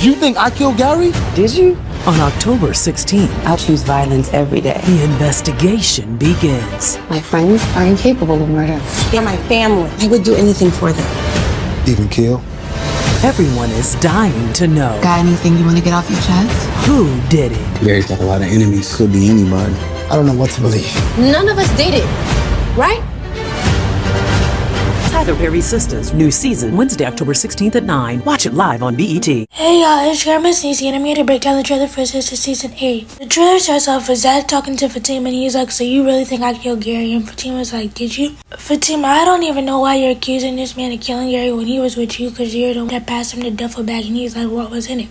You think I killed Gary? Did you? On October 16th, I'll choose violence every day. the investigation begins. My friends are incapable of murder. They're my family. I would do anything for them. Even kill? Everyone is dying to know Got anything you want to get off your chest? who did it. Gary's got a lot of enemies. Could be anybody. I don't know what to believe. None of us did it, right? Tyler Perry Sistas, new season, Wednesday, October 16th at 9. Watch it live on BET. Hey y'all, it's your Missniecytv and I'm here to break down the trailer for Sistas Season 8. The trailer starts off with Zach talking to Fatima and he's like, so you really think I killed Gary? And Fatima's like, did you? Fatima, I don't even know why you're accusing this man of killing Gary when he was with you, because you're the one that passed him the duffel bag. And he's like, what was in it?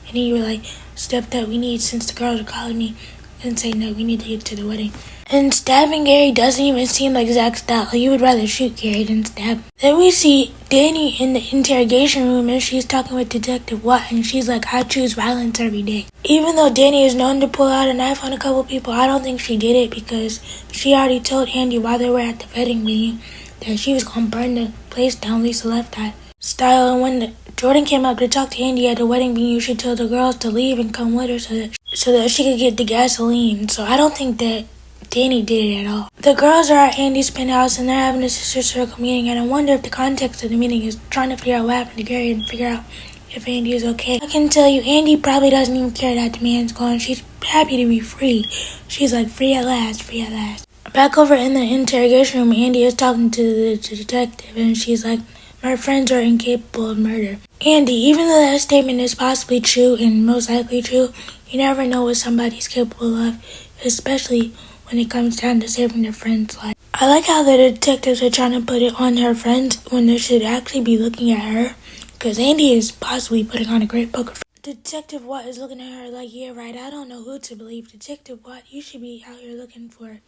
And you were like, stuff that we need since the girls are calling me and saying that we need to get to the wedding. And stabbing Gary doesn't even seem like Zach's style. Like, you would rather shoot Gary than stab. Then we see Danny in the interrogation room and she's talking with Detective Watt and she's like, I choose violence every day. Even though Danny is known to pull out a knife on a couple people, I don't think she did it because she already told Andy while they were at the wedding meeting that she was going to burn the place down Lisa Left Eye style. And when Jordan came up to talk to Andy at the wedding meeting, she told the girls to leave and come with her so that she could get the gasoline. So I don't think that Danny did it at all. The girls are at Andy's penthouse and they're having a sister circle meeting, and I wonder if the context of the meeting is trying to figure out what happened to Gary and figure out if Andy is okay. I can tell you, Andy probably doesn't even care that the man's gone. She's happy to be free. She's like, free at last, free at last. Back over in the interrogation room, Andy is talking to the detective and she's like, my friends are incapable of murder. Andy, even though that statement is possibly true and most likely true, you never know what somebody's capable of, especially when it comes down to saving their friend's life. I like how the detectives are trying to put it on her friends when they should actually be looking at her, because Andy is possibly putting on a great poker face. Detective Watt is looking at her like, yeah, right, I don't know who to believe. Detective Watt, you should be out here looking for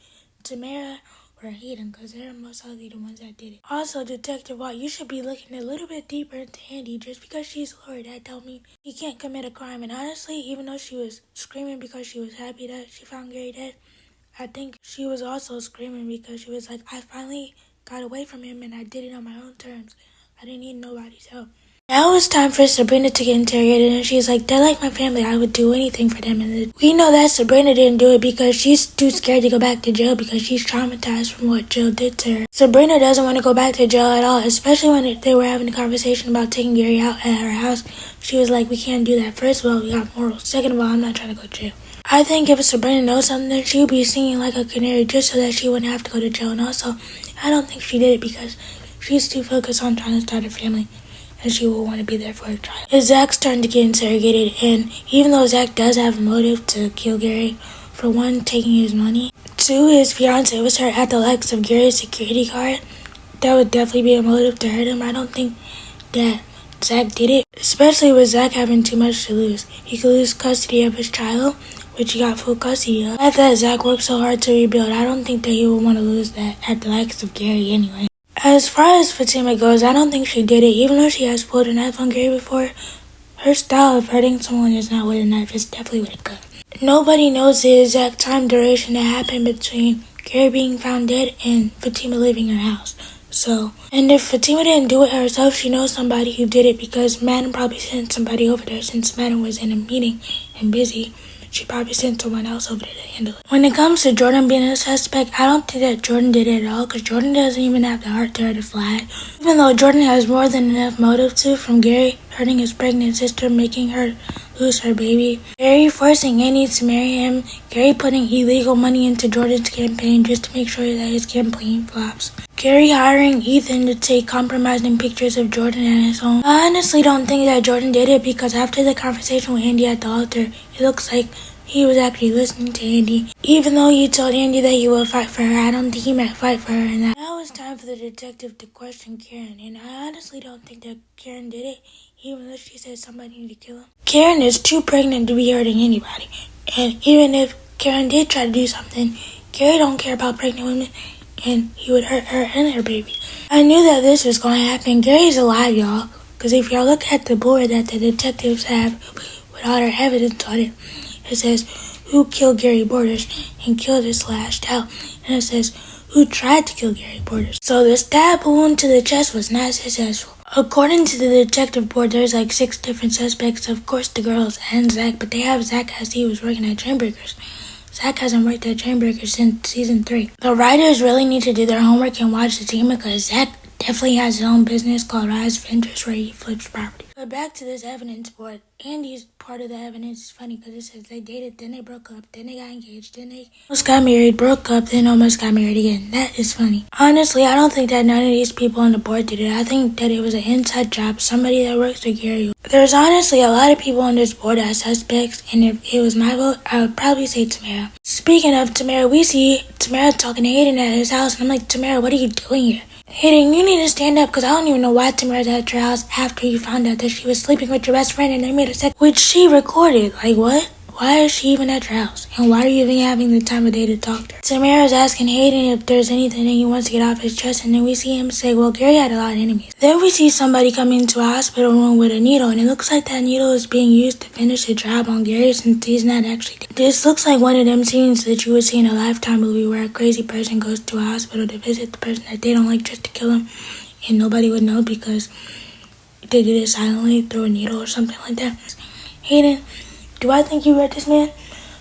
Tamara or Hayden, because they're most likely the ones that did it. Also, Detective Watt, you should be looking a little bit deeper into Andy. Just because she's a lawyer, that don't mean he can't commit a crime. And honestly, even though she was screaming because she was happy that she found Gary dead, I think she was also screaming because she was like, I finally got away from him and I did it on my own terms. I didn't need nobody's help. Now it's time for Sabrina to get interrogated, and she's like, they're like my family, I would do anything for them. And we know that Sabrina didn't do it because she's too scared to go back to jail because she's traumatized from what Jill did to her. Sabrina doesn't want to go back to jail at all, especially when they were having a conversation about taking Gary out at her house. She was like, we can't do that. First of all, we got morals. Second of all, I'm not trying to go to jail. I think if Sabrina knows something, then she would be singing like a canary just so that she wouldn't have to go to jail. And also, I don't think she did it because she's too focused on trying to start a family and she will want to be there for her child. Zach's starting to get interrogated, and even though Zach does have a motive to kill Gary, for one, taking his money, two, his fiance was hurt at the likes of Gary's security guard, that would definitely be a motive to hurt him. I don't think that Zach did it, especially with Zach having too much to lose. He could lose custody of his child, which he got full custody of. I thought Zach worked so hard to rebuild. I don't think that he would want to lose that at the likes of Gary anyway. As far as Fatima goes, I don't think she did it. Even though she has pulled a knife on Gary before, her style of hurting someone is not with a knife, it's definitely with a gun. Nobody knows the exact time duration that happened between Gary being found dead and Fatima leaving her house. And if Fatima didn't do it herself, she knows somebody who did it because Madam probably sent somebody over there since Madam was in a meeting and busy. She probably sent someone else over there to handle it. When it comes to Jordan being a suspect, I don't think that Jordan did it at all because Jordan doesn't even have the heart to hurt a fly. Even though Jordan has more than enough motive to, from Gary hurting his pregnant sister, making her lose her baby, Gary forcing Andy to marry him, Gary putting illegal money into Jordan's campaign just to make sure that his campaign flops, Gary hiring Ethan to take compromising pictures of Jordan at his home. I honestly don't think that Jordan did it because after the conversation with Andy at the altar, it looks like he was actually listening to Andy. Even though he told Andy that he would fight for her, I don't think he meant fight for her. And now it's time for the detective to question Karen. And I honestly don't think that Karen did it, even though she said somebody needed to kill him. Karen is too pregnant to be hurting anybody. And even if Karen did try to do something, Gary don't care about pregnant women, and he would hurt her and her baby. I knew that this was going to happen. Gary's alive, y'all. Because if y'all look at the board that the detectives have with all their evidence on it, it says, who killed Gary Borders, and killed is slashed out. And it says, who tried to kill Gary Borders. So the stab wound to the chest was not successful. According to the detective board, there's like 6 different suspects. Of course, the girls and Zach, but they have Zach as he was working at Chainbreakers. Zach hasn't worked at Chainbreakers since season 3. The writers really need to do their homework and watch the team because Zach definitely has his own business called Rise of Interest where he flips property. But back to this evidence board. Andy's part of the evidence is funny because it says they dated, then they broke up, then they got engaged, then they almost got married, broke up, then almost got married again. That is funny. Honestly, I don't think that none of these people on the board did it. I think that it was an inside job, somebody that works with Gary. There's honestly a lot of people on this board as suspects, and if it was my vote, I would probably say Tamara. Speaking of Tamara, we see Tamara talking to Hayden at his house, and I'm like, Tamara, what are you doing here? Hayden, you need to stand up because I don't even know why Tamara's at your house after you found out that she was sleeping with your best friend and they made a sex, which she recorded. Like, what? Why is she even at your house? And why are you even having the time of day to talk to her? Tamara's asking Hayden if there's anything that he wants to get off his chest, and then we see him say, well, Gary had a lot of enemies. Then we see somebody come into a hospital room with a needle, and it looks like that needle is being used to finish the job on Gary since he's not actually dead. This looks like one of them scenes that you would see in a Lifetime movie where a crazy person goes to a hospital to visit the person that they don't like just to kill him, and nobody would know because they did it silently through a needle or something like that. Hayden, do I think you read this man?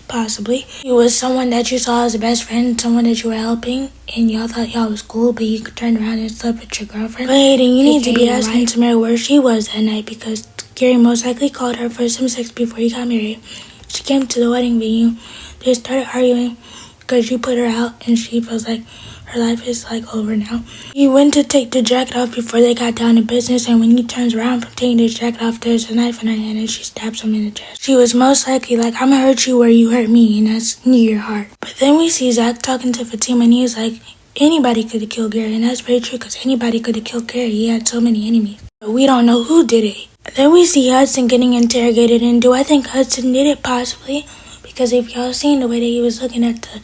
Possibly. He was someone that you saw as a best friend, someone that you were helping, and y'all thought y'all was cool, but you turned around and slept with your girlfriend. But Hayden, you need to be asking Tamara where she was that night because Gary most likely called her for some sex before he got married. She came to the wedding venue. They started arguing because you put her out and she feels like her life is like over now. He went to take the jacket off before they got down to business, and when he turns around from taking the jacket off, there's a knife in her hand and she stabs him in the chest. She was most likely like, I'm gonna hurt you where you hurt me, and that's near your heart. But then we see Zach talking to Fatima, and he's like, anybody could have killed Gary, and that's very true because anybody could have killed Gary. He had so many enemies. But we don't know who did it. Then we see Hudson getting interrogated, and do I think Hudson did it? Possibly. Because if y'all seen the way that he was looking at the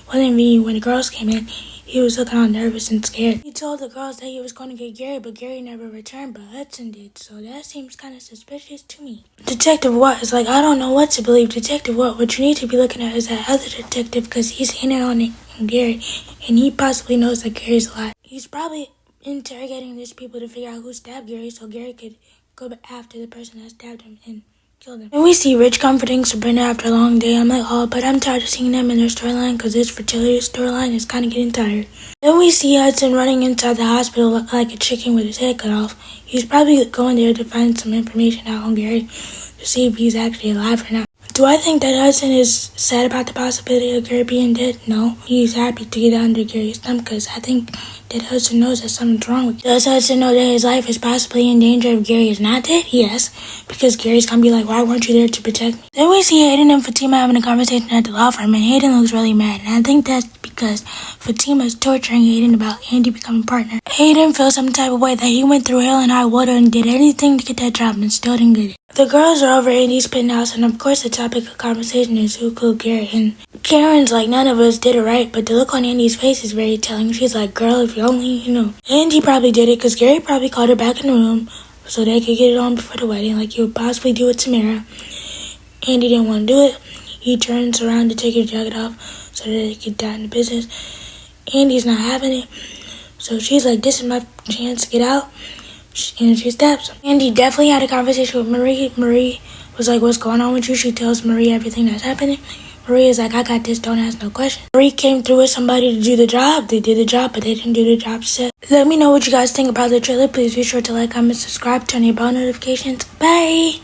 wedding venue when the girls came in, he was looking all nervous and scared. He told the girls that he was going to get Gary, but Gary never returned, but Hudson did, so that seems kind of suspicious to me. Detective Watt is like, I don't know what to believe. Detective Watt, what you need to be looking at is that other detective because he's in it on it and Gary, and he possibly knows that Gary's alive. He's probably interrogating these people to figure out who stabbed Gary so Gary could go after the person that stabbed him and kill them. And we see Rich comforting Sabrina after a long day. I'm like, oh, but I'm tired of seeing them in their storyline because this fertility storyline is kind of getting tired. Then we see Hudson running inside the hospital like a chicken with his head cut off. He's probably going there to find some information out on Gary to see if he's actually alive or not. Do I think that Hudson is sad about the possibility of Gary being dead? No. He's happy to get under Gary's thumb because I think that Hudson knows that something's wrong with him. Does Hudson know that his life is possibly in danger if Gary is not dead? Yes. Because Gary's gonna be like, why weren't you there to protect me? Then we see Hayden and Fatima having a conversation at the law firm, and Hayden looks really mad. And I think that's because Fatima's torturing Hayden about Andy becoming partner. Hayden feels some type of way that he went through hell and high water and did anything to get that job and still didn't get it. The girls are over Andy's penthouse, and of course the topic of conversation is who killed Gary. And Karen's like, none of us did it right, but the look on Andy's face is very telling. She's like, girl, if you only, you know. Andy probably did it because Gary probably called her back in the room so they could get it on before the wedding, like he would possibly do with Tamara. Andy didn't want to do it. He turns around to take his jacket off so that they could get down to business. Andy's not having it, so she's like, this is my chance to get out. And she stabs him. Andy definitely had a conversation with Marie. Marie was like, what's going on with you? She tells Marie everything that's happening. Marie is like, I got this, don't ask no questions. Marie came through with somebody to do the job. They did the job, but they didn't do the job set. Let me know what you guys think about the trailer. Please be sure to like, comment, subscribe, turn your bell notifications. Bye!